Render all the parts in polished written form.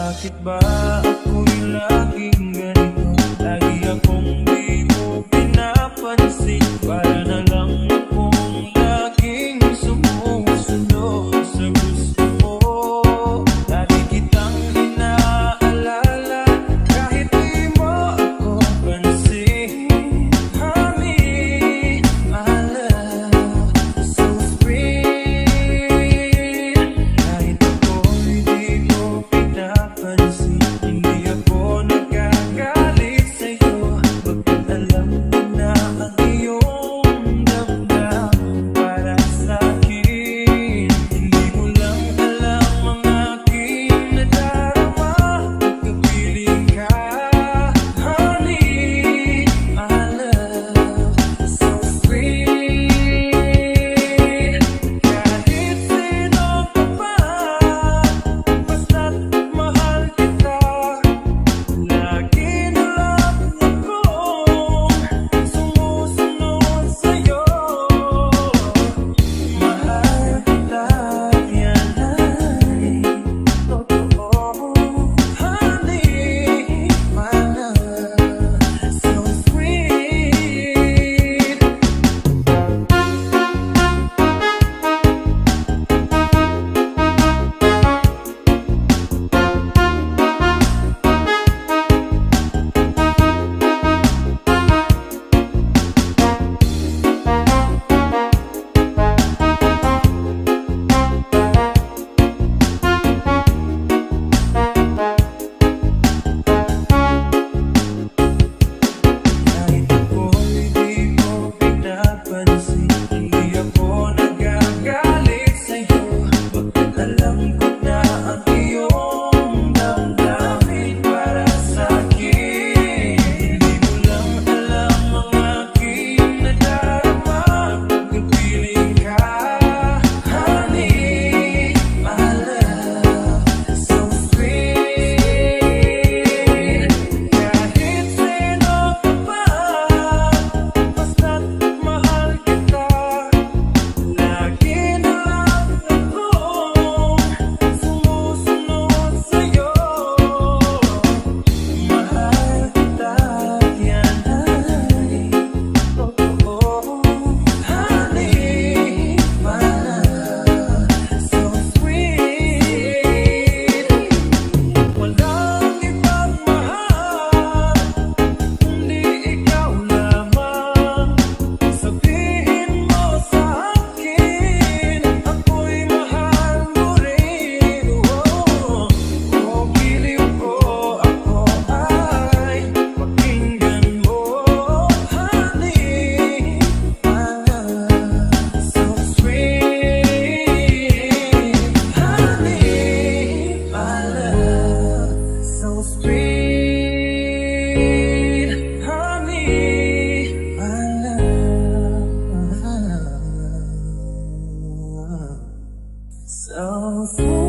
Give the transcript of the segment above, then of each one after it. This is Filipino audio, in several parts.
Bakit ba ako'y laging ganito? Lagi akong di mo pinapansin. Para na lang akong laging sumusunod sa gusto mo. Lagi kitang inaalala kahit di mo ako pansin. Honey, my love, so sweet. Kahit ako'y di mo pinapansin, hindi ako nagagalit sa'yo. Bakit alam mo na ang iyong damdamin para sa'kin? Hindi mo lang alam ang aking nadarama. Pagkapiling ka, honey, my love, so sweet. Kahit sino ka pa, basta't mahal kita. Lagi na lang akong sumusunod sa'yo. Mahal kita, yan ay totoo. Honey, my love, so sweet. Kahit ako'y di mo pinapansin, hindi ako nagagalit sa'yo. Bakit alam ko na ang iyong damdamin para sa'kin? Hindi mo lang alam ang aking nadarama. Pagkapiling ka, honey, my love, so sweet. Kahit sino ka pa, basta't mahal kita. Lagi na lang akong sumusunod sa'yo. Mahal kita, yan ay totoo. Honey, my love, so sweet. Walang ibang mahal kundi ikaw lamang. Sabihin mo sa akin, ako'y mahal mo rin. Oh, giliw ko, ako ay pakinggan mo. Honey, my love, so sweet. Honey, my love, so sweet. Honey, my love, so sweet.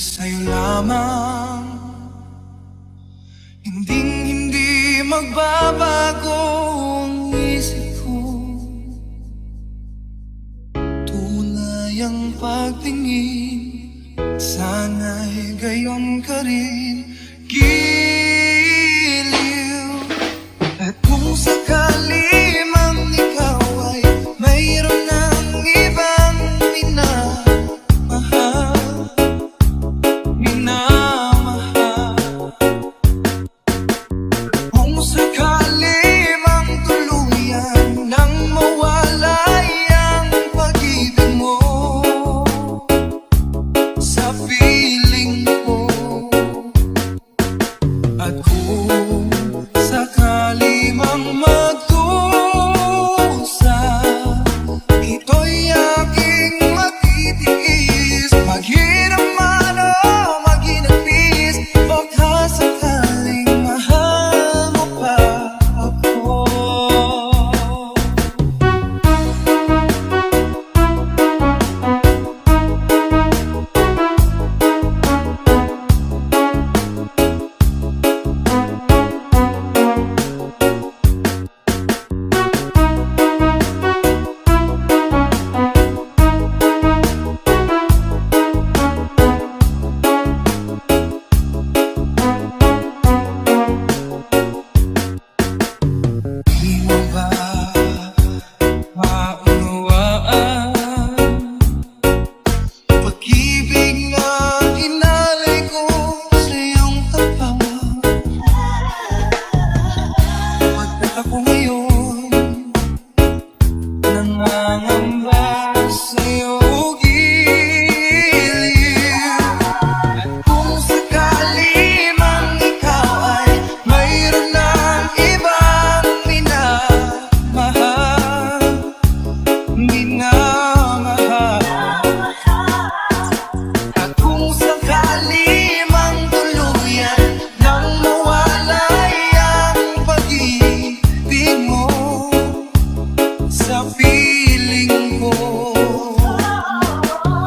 sa'yo lamang. Hindi magbabago ang isip ko. Tunay ang pagtingin, sana'y gayon ka rin. Giliw. At kung sakali mang ikaw ay mayroon ng ibang minamahal, kung sakali mang tuluyan nang mawalay ang pag-ibig mo sa piling ko. At kung sakali mang magdusa, ito'y aking matitiis. Maghirap man o maginagpis, baka sakaling mahal mo pa ako. Di mo ba maunawaan pag-ibig na inalay ko sa iyong tapat? Pagkat ako ngayon nangangamba sa iyong giliw. At kung sakali mang ikaw ay mayroon ng ibang minamahal, at kung sakali mang tuluyan nang mawalay ang pag-ibig mo sa piling ko.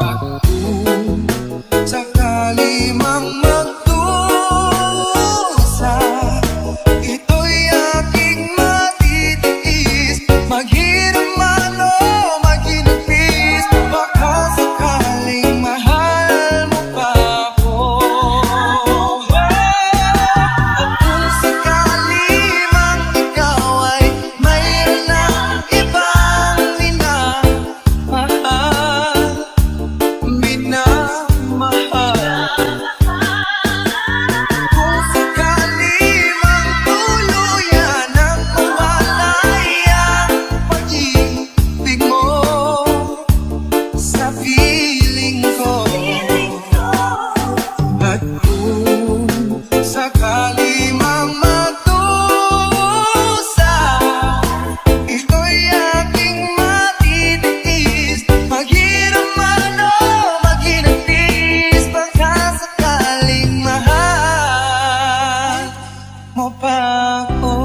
At kung sakali mang magdusa, ito'y aking matitiis. Maghirap man o maginagpis, baka sakaling mahal mo pa ako. At kung sakali mang ikaw ay mayroon ng ibang minamahal, kung sakali mang tuluyan ang mawalay ang pag-ibig mo sa piling ko. At kung sakali mang magdusa, ito'y aking matitiis. Maghirap man o maginagpis, baka sakaling mahal mo pa ako.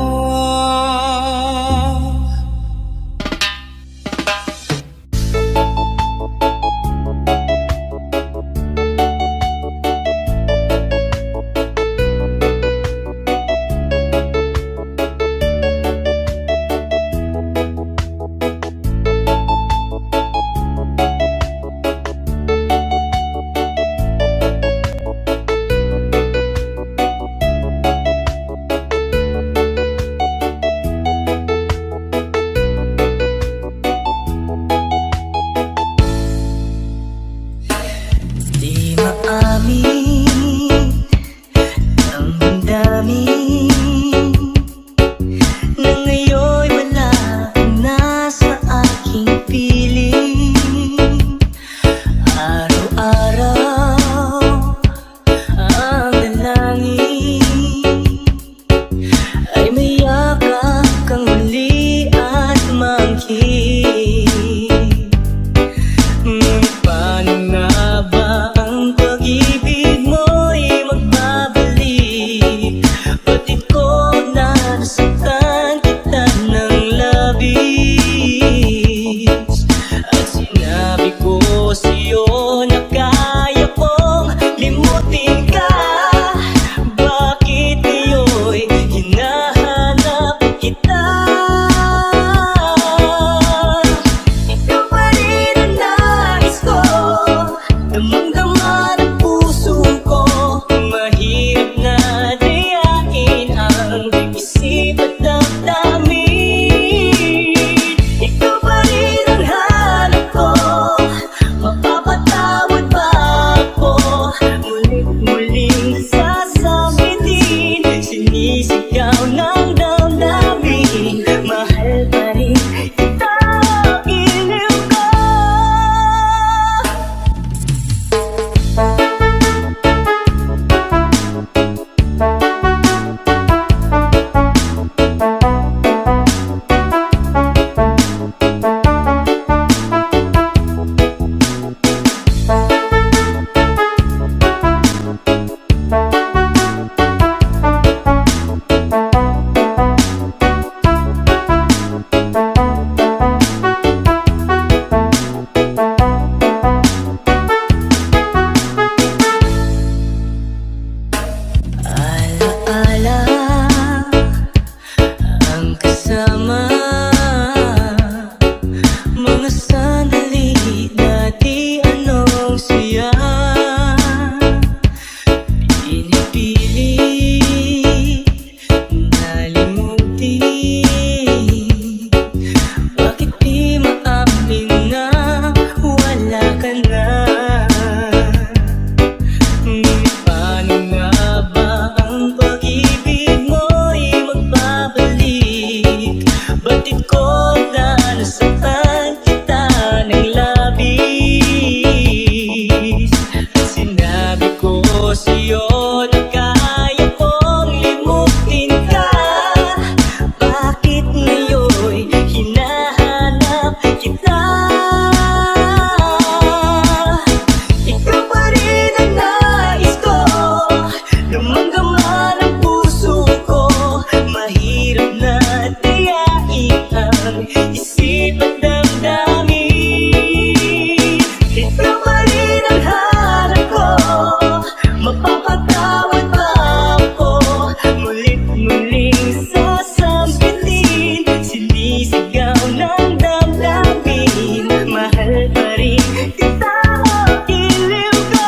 Di maamin ang damdamin na ngayon'y wala na sa aking piling. Araw-araw ang dalangin ay mayakap kang muli at mangkin. Ngunit paano nga ba ang pag-ibig ko sa'yo na kaya kong limutin ka. Bakit ngayon'y hinahanap kita? Ikaw pa rin ang nais ko, damang-dama ng puso ko. Mahirap na tiyain ang isip at damdamin. Ikaw pa rin ang hanap ko, mapapatawad ba ako? Mulit-muling sasampitin, sinisigaw ng damdamin. Mahal pa rin kita o iliw ko.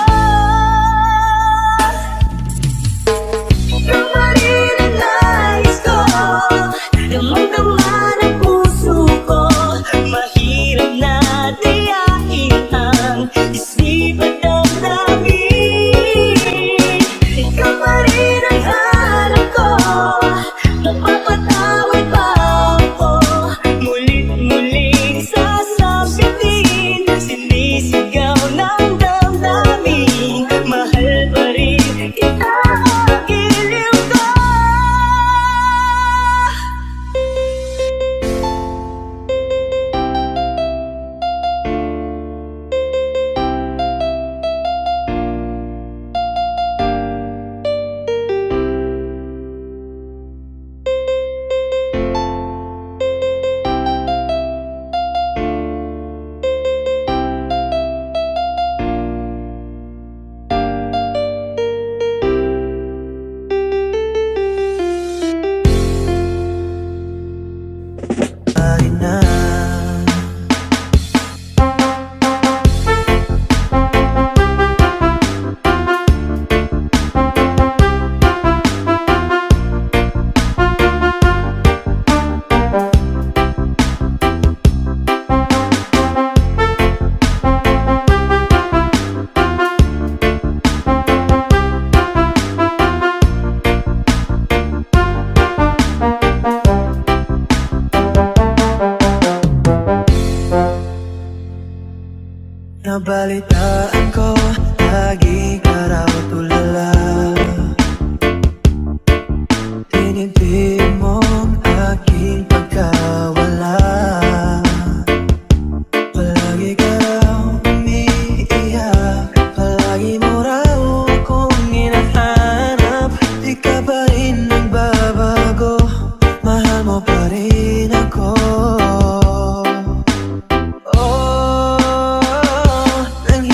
Ikaw pa rin ang nais ko, damang-dama ng puso ko. Mahirap na tiyain ang isip at damdamin. Ikaw pa rin ang hanap ko, mapapatawad ba ako? Mulit-muling sasabitin, sinisigaw ng damdamin. Mahal pa rin kita o iliw ko. Ay na. Nabalitaan ko, lagi ka raw tulala. Tinitib mong aking pagkawala. Palagi ka raw umiiyak, palagi mo raw akong hinahanap. Di ka pa rin nagbabago, mahal mo pa rin ako. Nang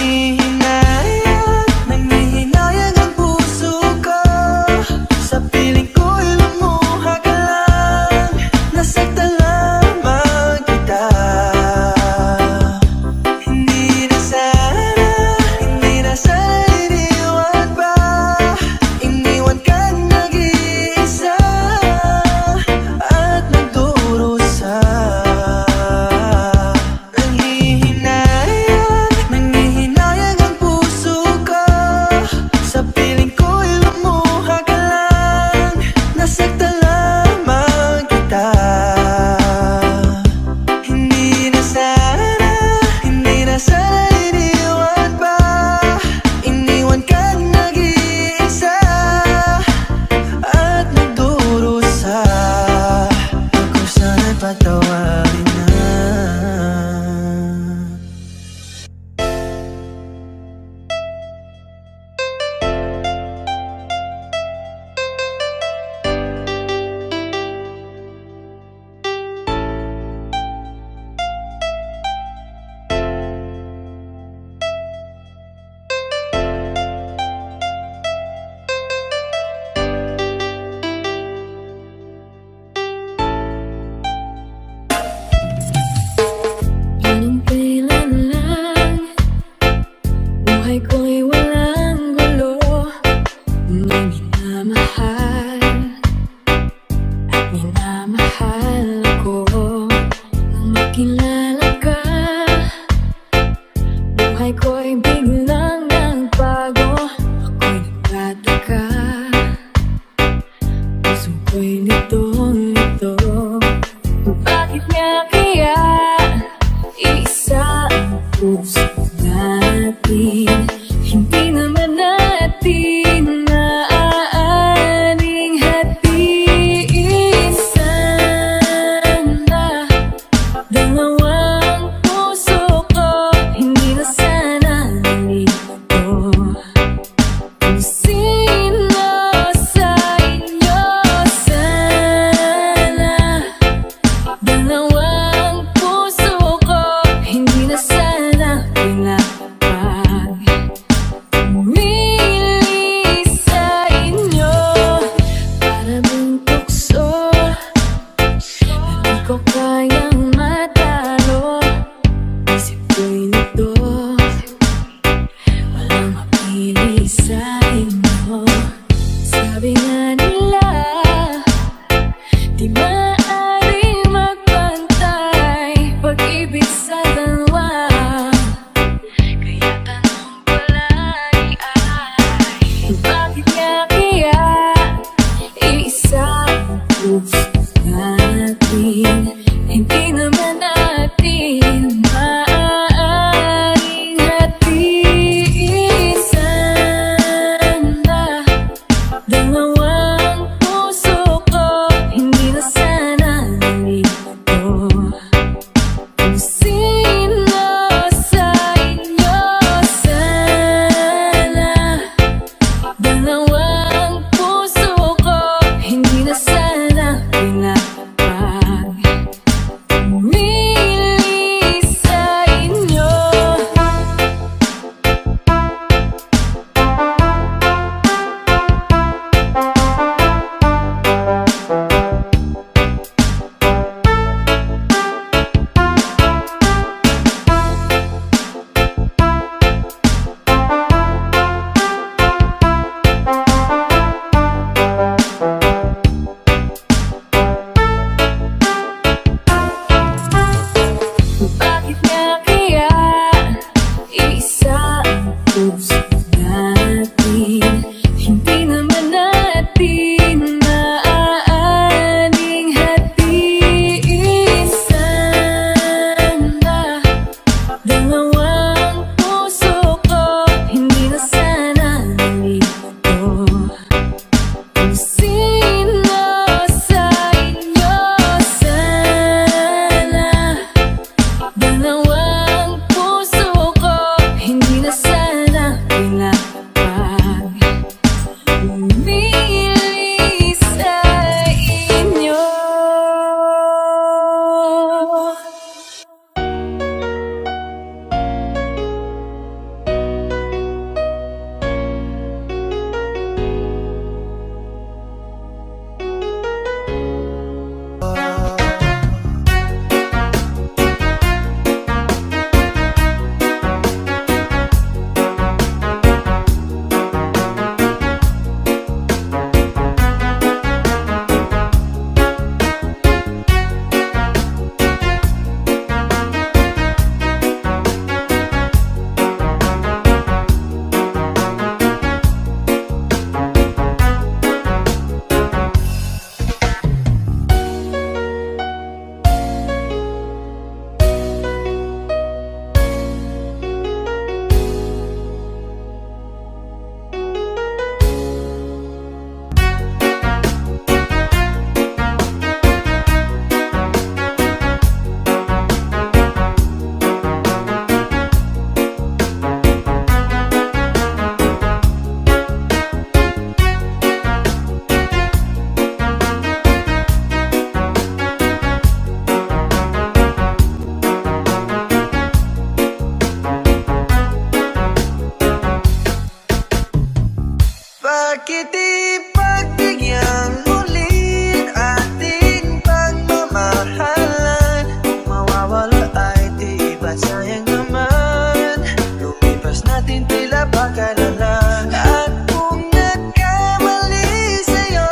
Bakit ipagbigyan ulit ating pagmamahalan? Kung mawawala ay di ba't sayang naman? Lumipas natin tila pagkalala. At kung nagkamali sa'yo,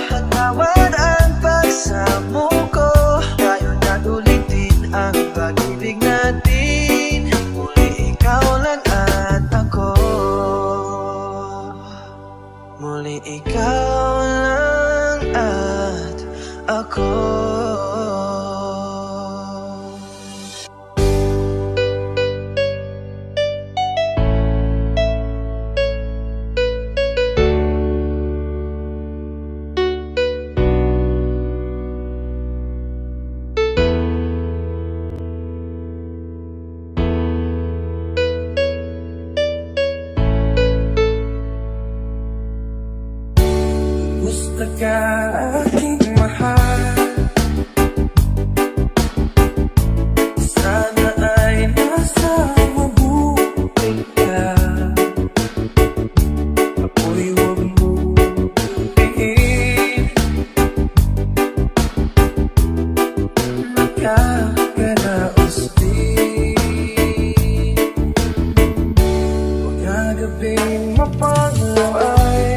patawad ang pagsamo ko. Tayo na ulitin ang pag-ibig natin. Muli ikaw lang at ako. Muli ikaw lang at ako. Gusto ka aking mahal, sana ay nasa mabuti ka. Ako'y huwag mo tiin, nakakaraos din. Mga gabing mapangaway,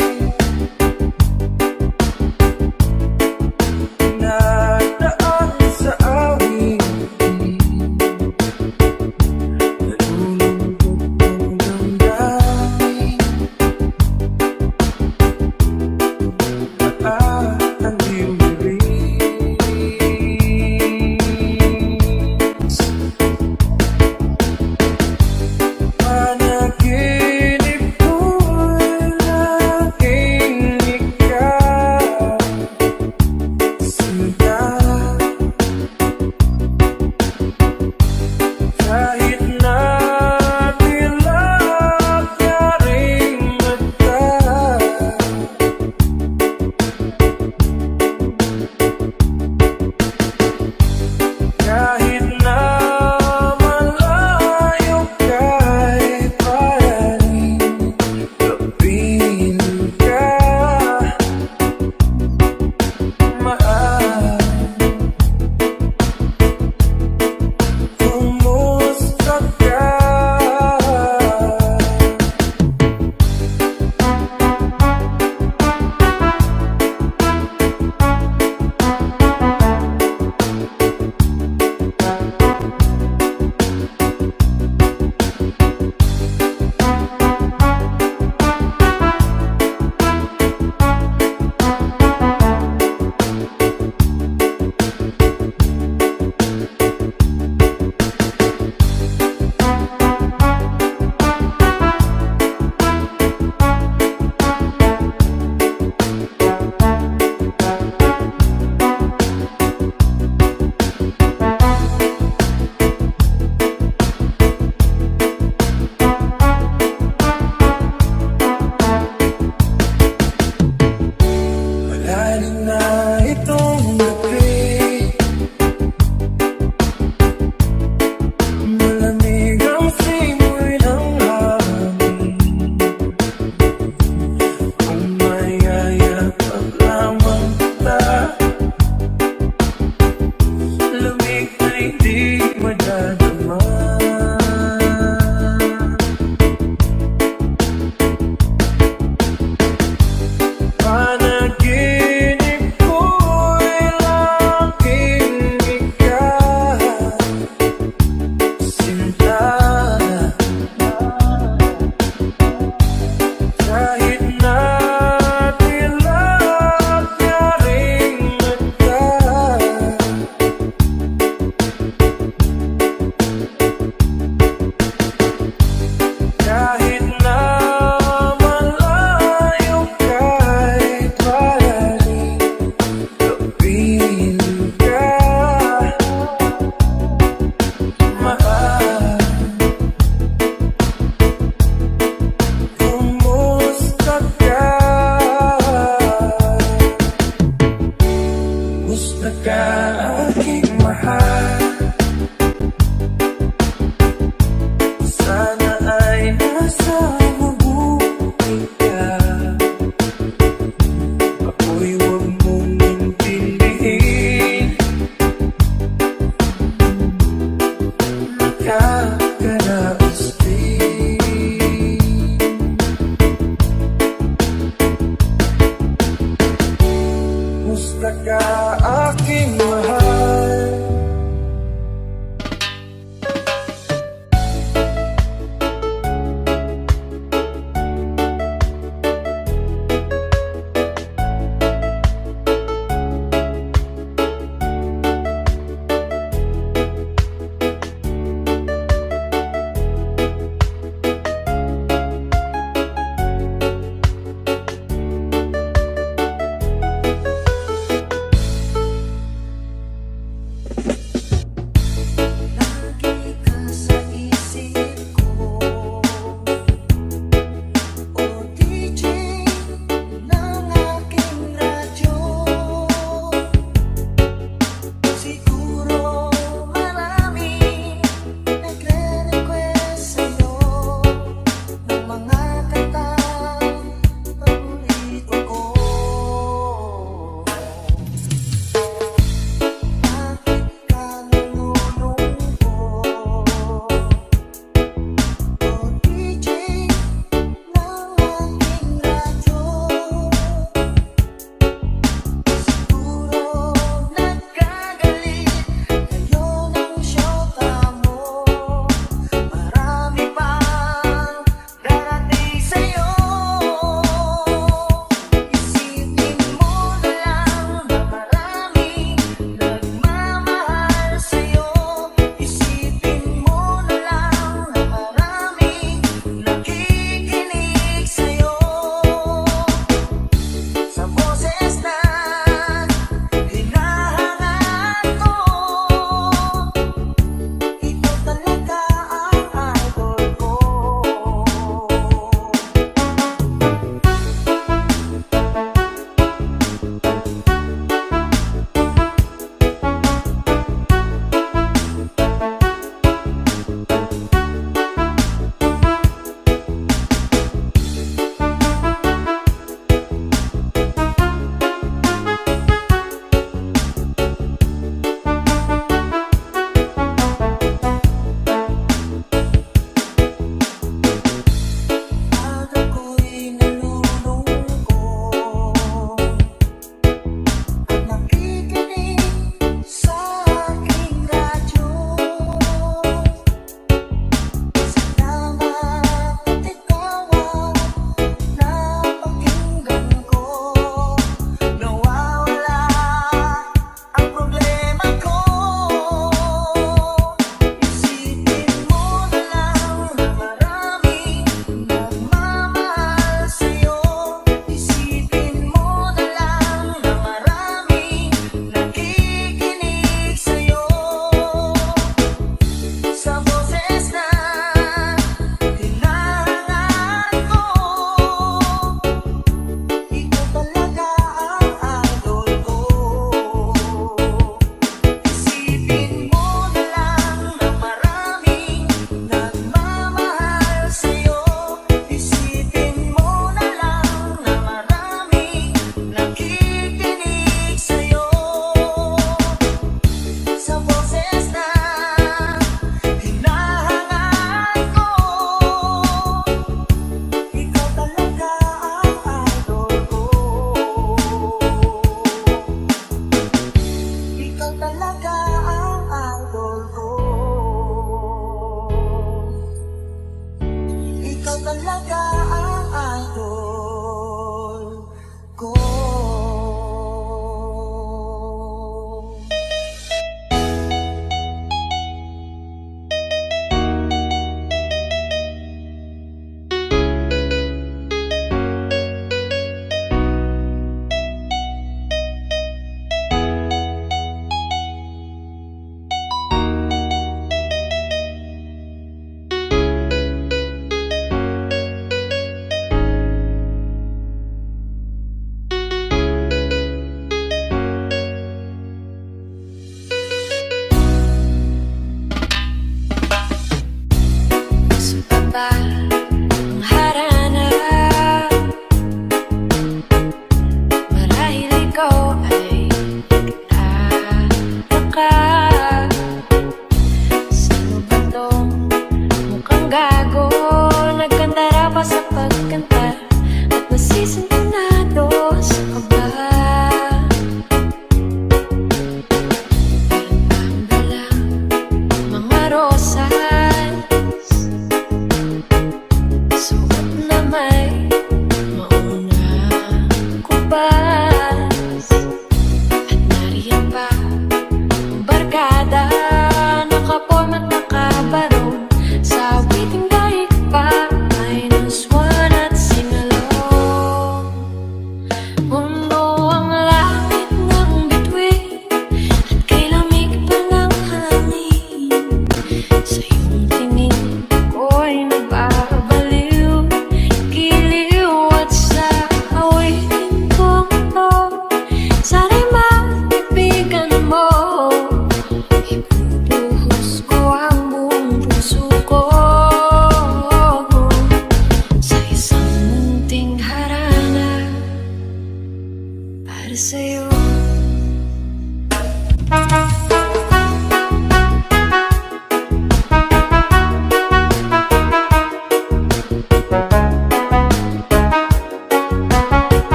para sa'yo.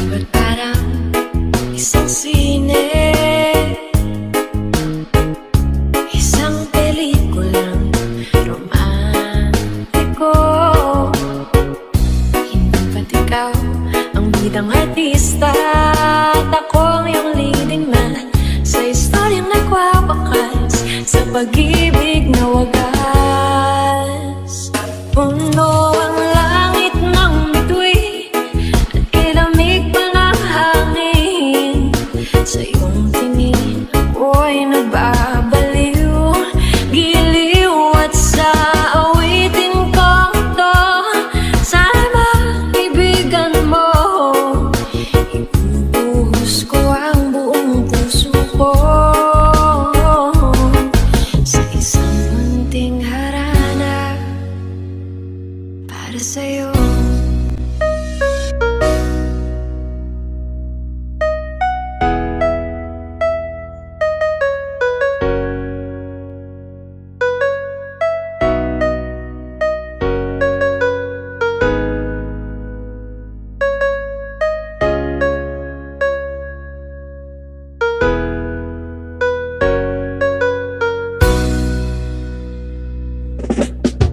Ba't parang isang sine, isang pelikulang romantiko? Hindi ba't ikaw ang bidang artista at ako ang iyong leading man sa istoryang nagwawakas sa pag-ibig na wagas? Puno ang langit ng bituin at ilamig pa ng hangin. Sa iyong tingin ako'y nagbabaliw, giliw at sa awitin ko to. Sana maibigan mo, ibubuhos ko ang buong puso ko sa isang munting harana para sa'yo.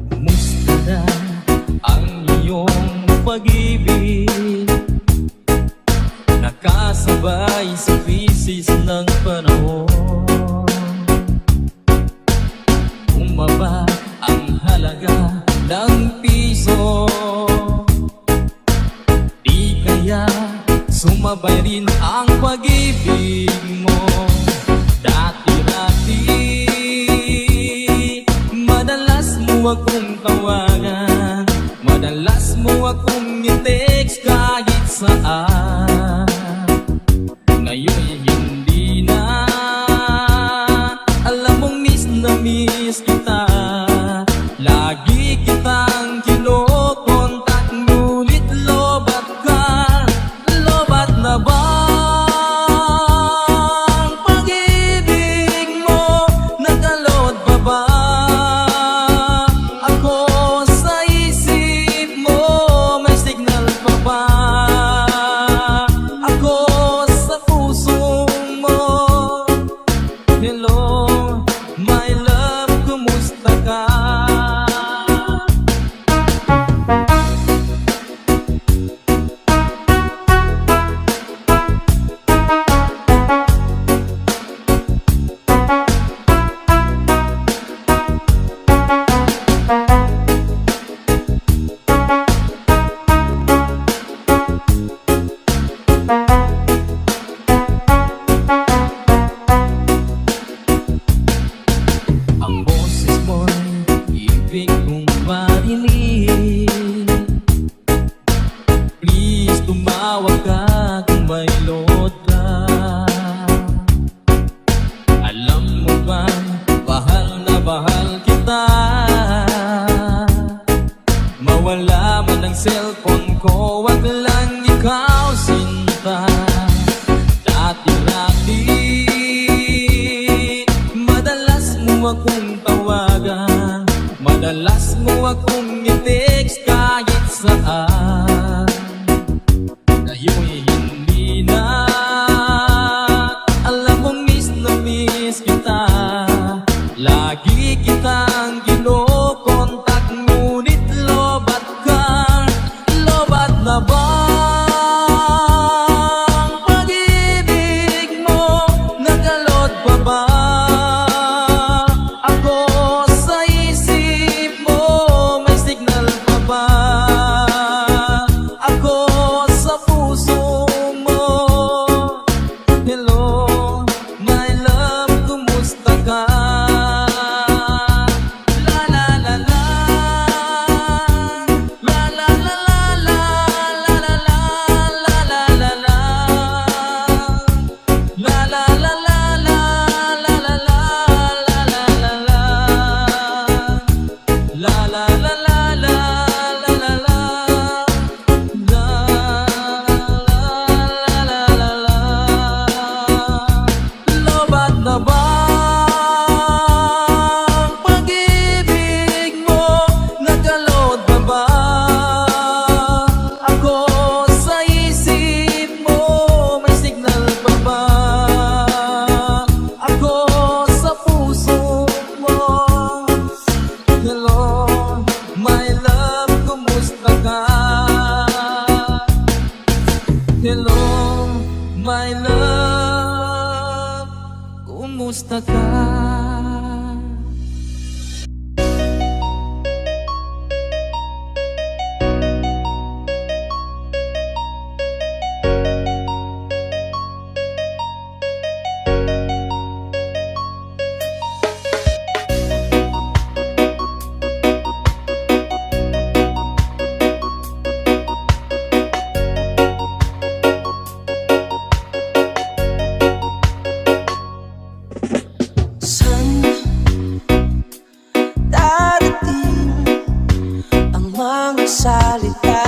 Kumusta na ang iyong pag-ibig? Nakasabay sa krisis ng panahon. Bumaba ang halaga ng piso. Di kaya sumabay rin ang pag-ibig mo. Dati-dati madalas mo akong tawagan, madalas mo akong i-text kahit saan. Ngayon hindi na, alam mong miss na miss kita. Lagi kitang kinokontak, ngunit lobat ka. Lobat na ba ang pag-ibig mo? Nakalot pa ba ako sa isip mo? May signal pa ba ako sa puso mo? Hello, my love, kumusta ka? Ang boses mo'y ibig kong marinig. Please tumawag ka kung may load ka. Alam mo ba, bahal na bahal kita. Mawala man ang cellphone ko, wag lang ikaw sinta. Dati-dati madalas mo akong tawagan, madalas mo akong i-text kahit saan. Ngayon'y hindi na, alam mong miss na miss kita. Lagi kitang kinokontak, ngunit lobat ka. Lobat na ba ang pag-ibig mo? Nakalot pa ba ako sa isip mo? May signal pa ba ako sa puso mo? Hello, my love, kumusta ka? kumusta ka? Saan darating ang mga salita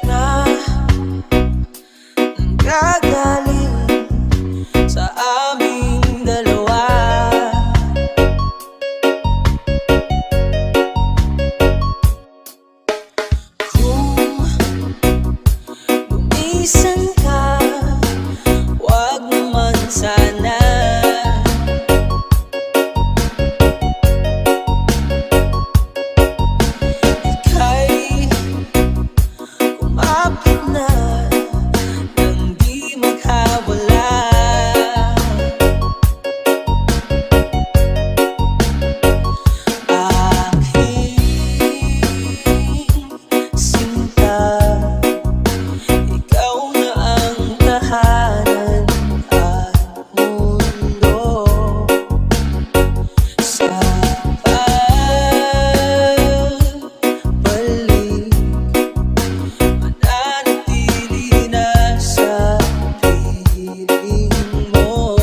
na nanggagaling sa aming dalawa? Gumisan ka, wag naman sana. Ika'y kumapit na nang di magkawala. Aking sinta, ikaw na ang tahanan at mundo. Sa pagbalik, mananatili na sa piling mo.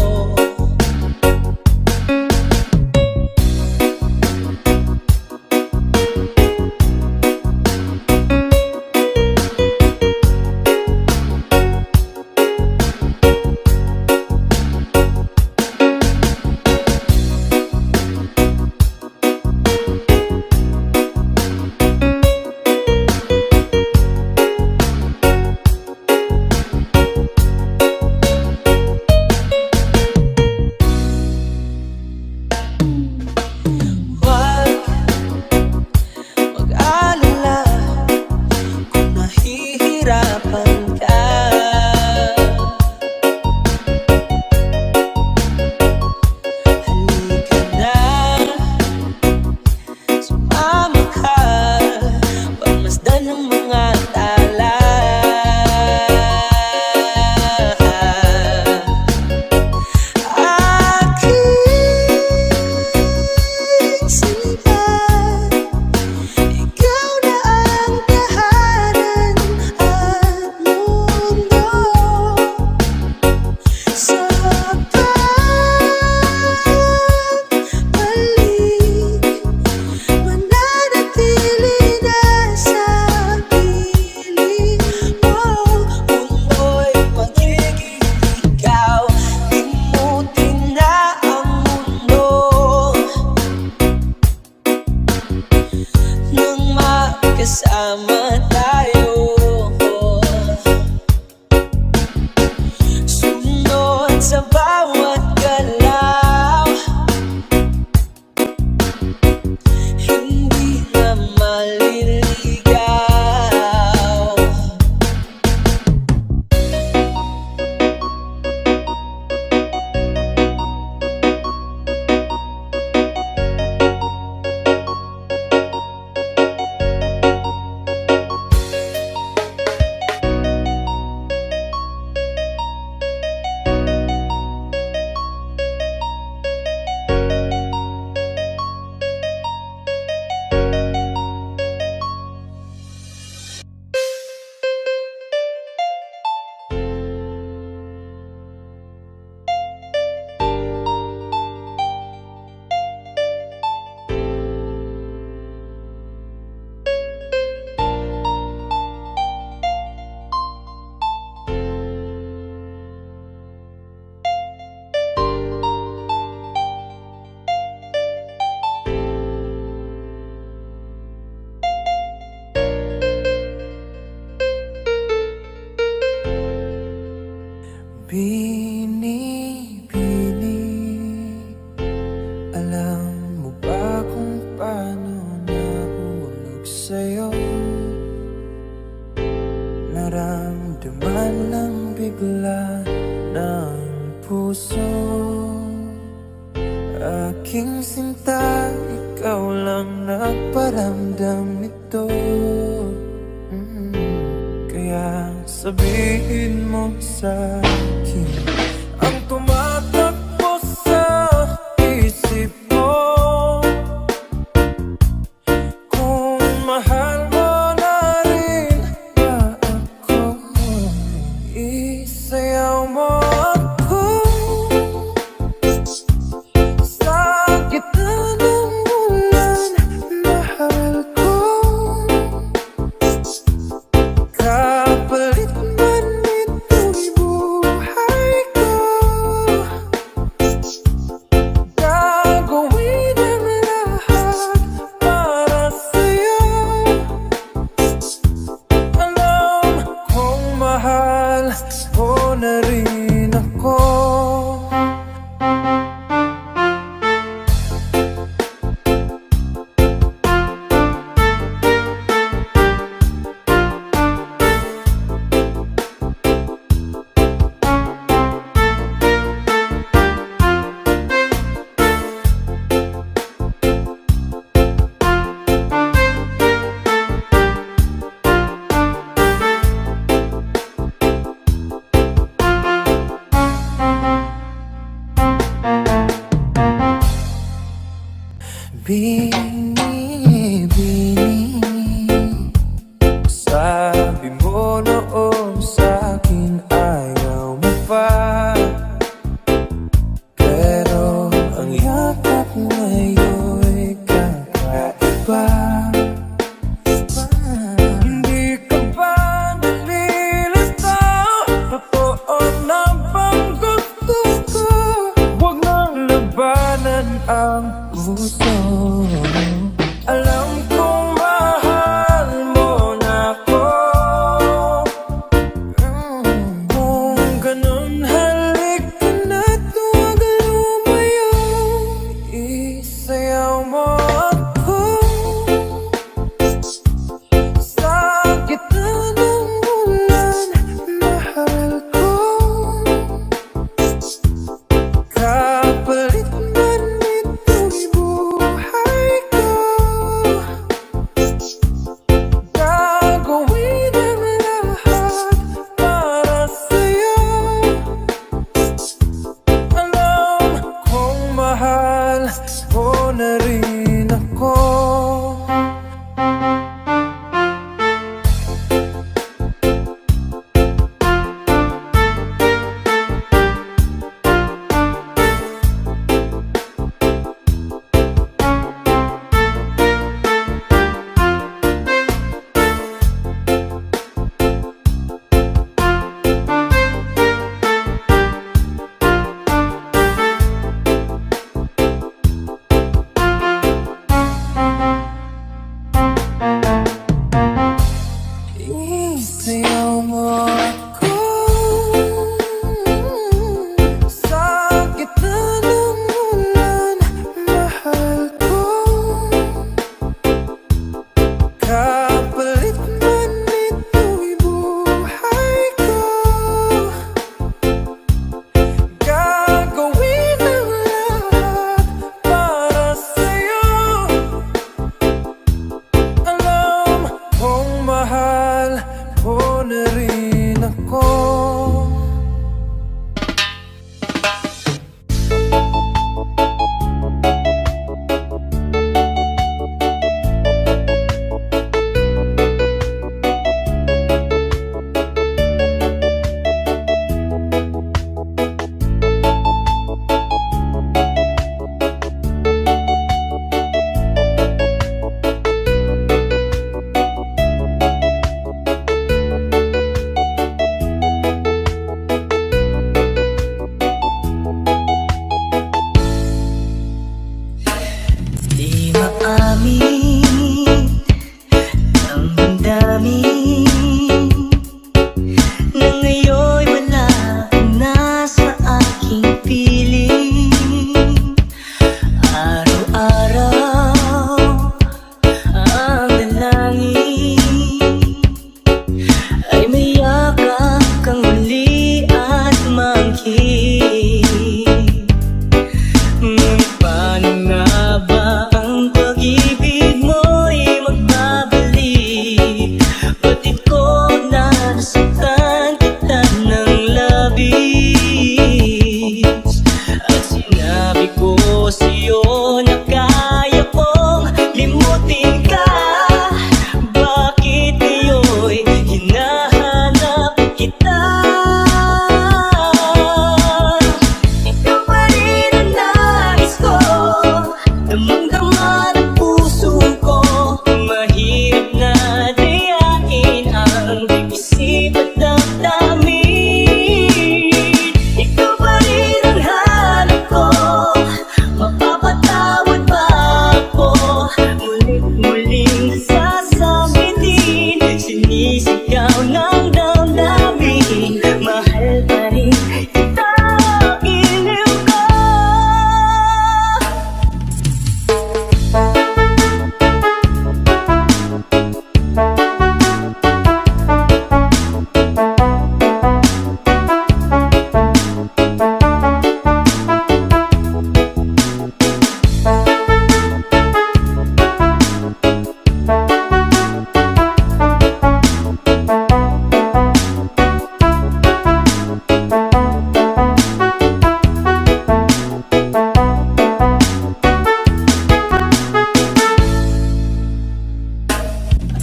Wag mag-alala kung nahihirapan ka. Halika na, sumama ka, pagmasdan ng mga tala. Aking sinta, ikaw na ang tahanan at mundo. Sa pagbalik, mananatili na sa piling mo. Mundo'y magiging ikaw, limutin na ang mundo nang magkasama tayo. Sunod sa bawat galaw, hindi na maliligaw. Bini-bini, alam mo ba kung paano nahulog sa'yo? naramdaman lang bigla ng puso. Aking sinta, ikaw lang nagparamdam nito. Kaya sabihin mo sa akin ang tumatakbo sa isip mo. Kung mahal mo na rin ba ako, isayaw mo ako sa gitna ng ulan. Mahal ko, kapalit man nito'y buhay ko. Gagawin ang lahat para sa'yo. Alam kong mahal mo na rin ako. Bini, bini, sabi mo noon sa'kin ayaw mo pa. Pero ang yakap ngayon'y kakaiba. Hindi ka ba nalilitaw? Totoo na bang gusto ko? Huwag nang labanan ang puso. Alam kong mahal mo na ako. Kung ganun, halika na't huwag lumayo. Isayaw mo ako sa gitna ng ulan. Mahal ko, kapalit man nito'y buhay. isip at damdamin. Ikaw pa rin ang hanap ko, mapapatawad ba ako? Mulit-muling sasabitin, sinisigaw ng damdamin. Mahal pa rin kita, iliw ko.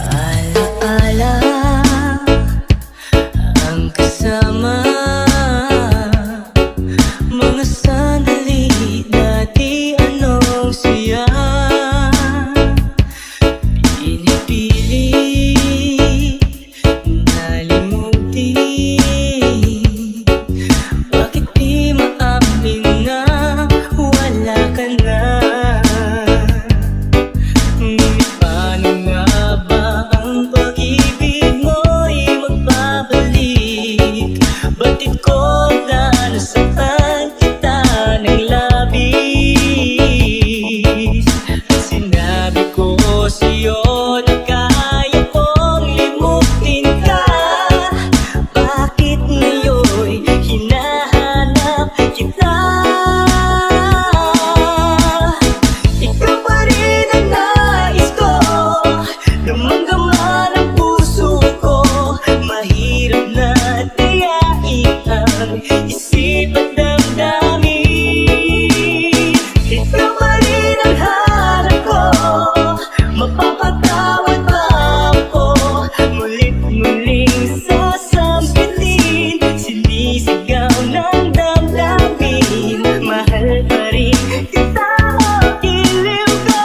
Alaala ang kasama, mga sandali dati anong siya. Pinipilit nalimutin, bakit di maamin na wala ka na? Ngunit paano nga ba ang pag-ibig mo'y magbabalik? Batid ko na nasaktan kita ng labis. Sinabi ko sa'yo na kaya kong limutin ka. Bakit ngayon'y hinahanap kita? Ikaw pa rin ang nais ko, damang-dama ng puso ko. Mahirap na tiyain ang isip at damdamin. Ikaw pa rin ang hanap ko, mapapatawad ba ako? Mulit-muling sasampitin, sinisigaw ng damdamin. Mahal pa rin kita, iliw ko.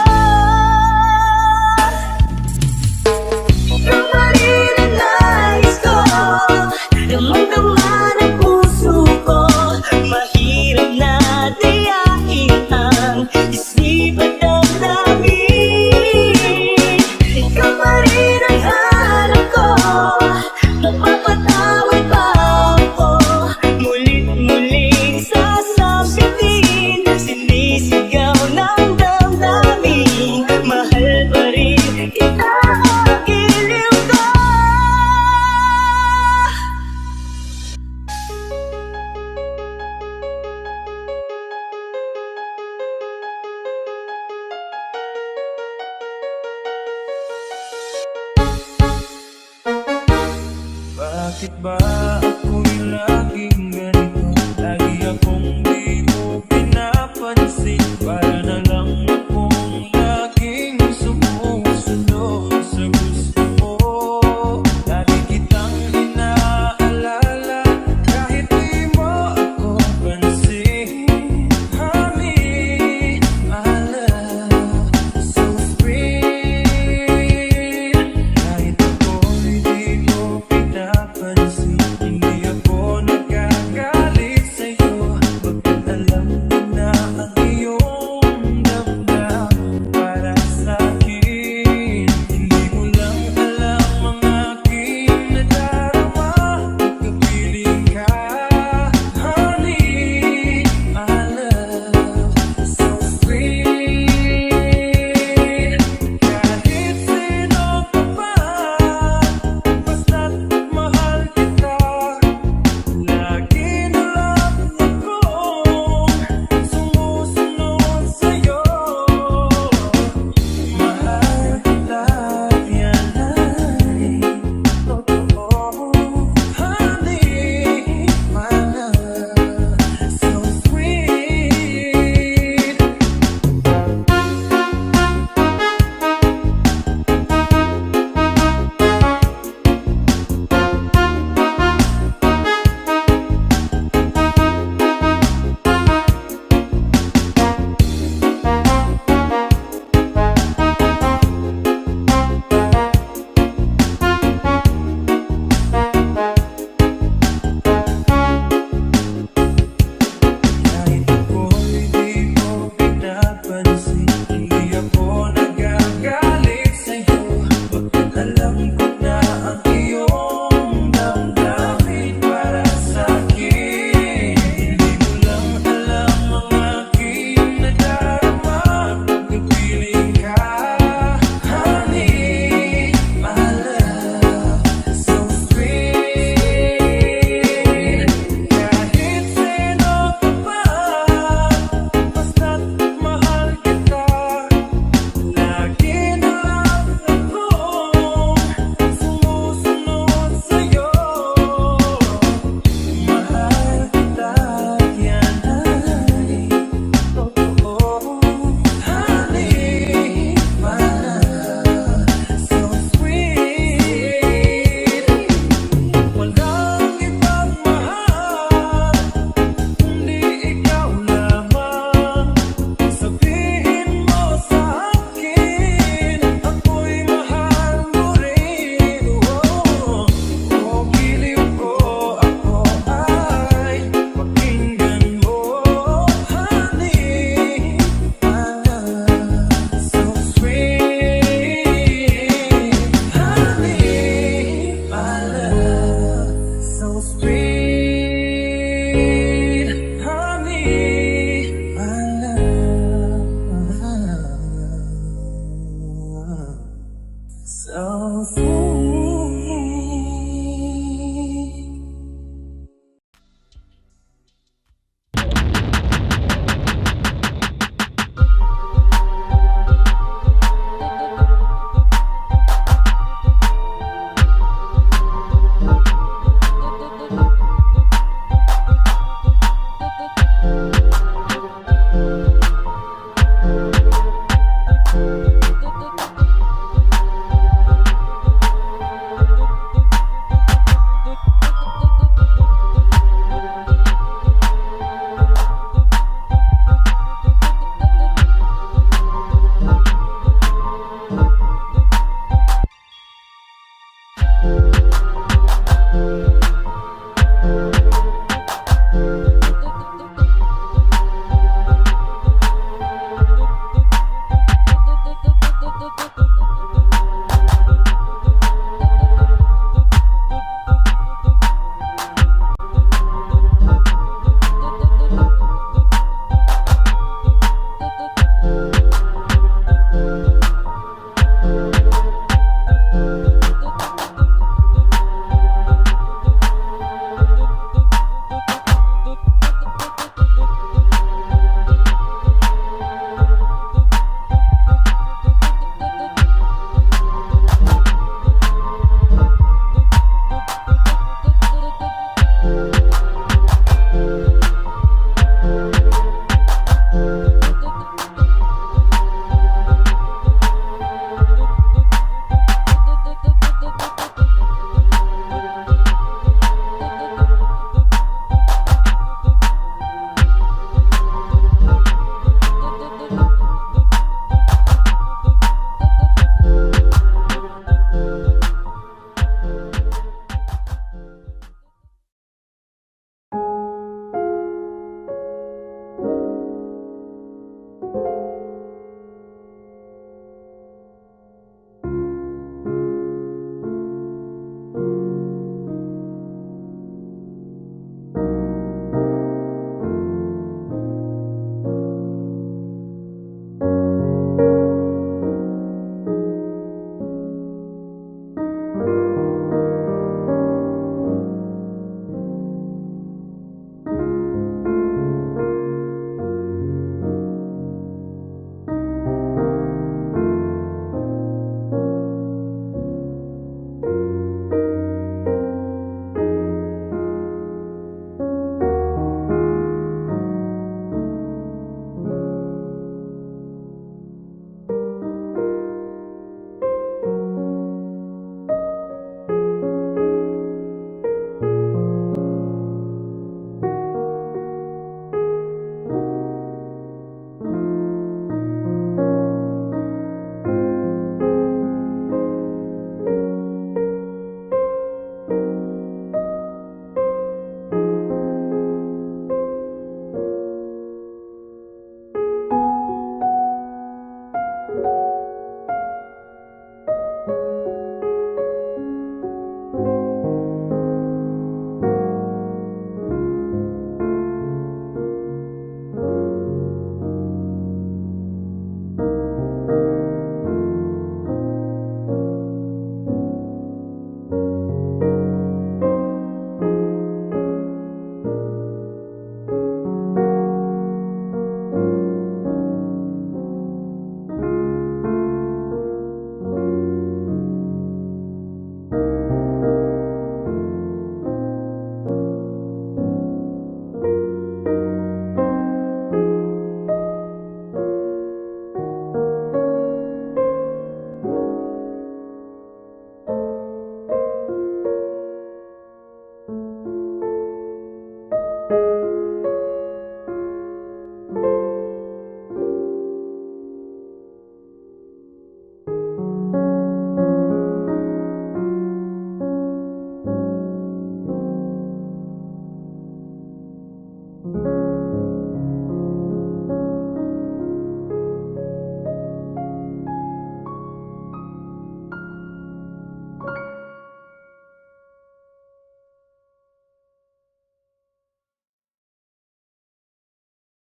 Ikaw pa rin ang nais ko, damang-dama ng puso ko. Mahirap na tiyain ang isip at damdamin. Ikaw pa rin ang hanap ko, mapapatawad ba ako? Mulit-muling sasabitin, sinisigaw ng damdamin. Mahal pa rin kita, iliw ko. Bakit ba ako'y laging ganito? Lagi akong di mo pinapansin. Para na lang akong laging sumusunod sa gusto mo. Lagi kitang inaalala, kahit di mo ako pansin. Honey, my love, so sweet. Kahit ako'y di mo pinapansin, hindi ako nagkakasya. sweet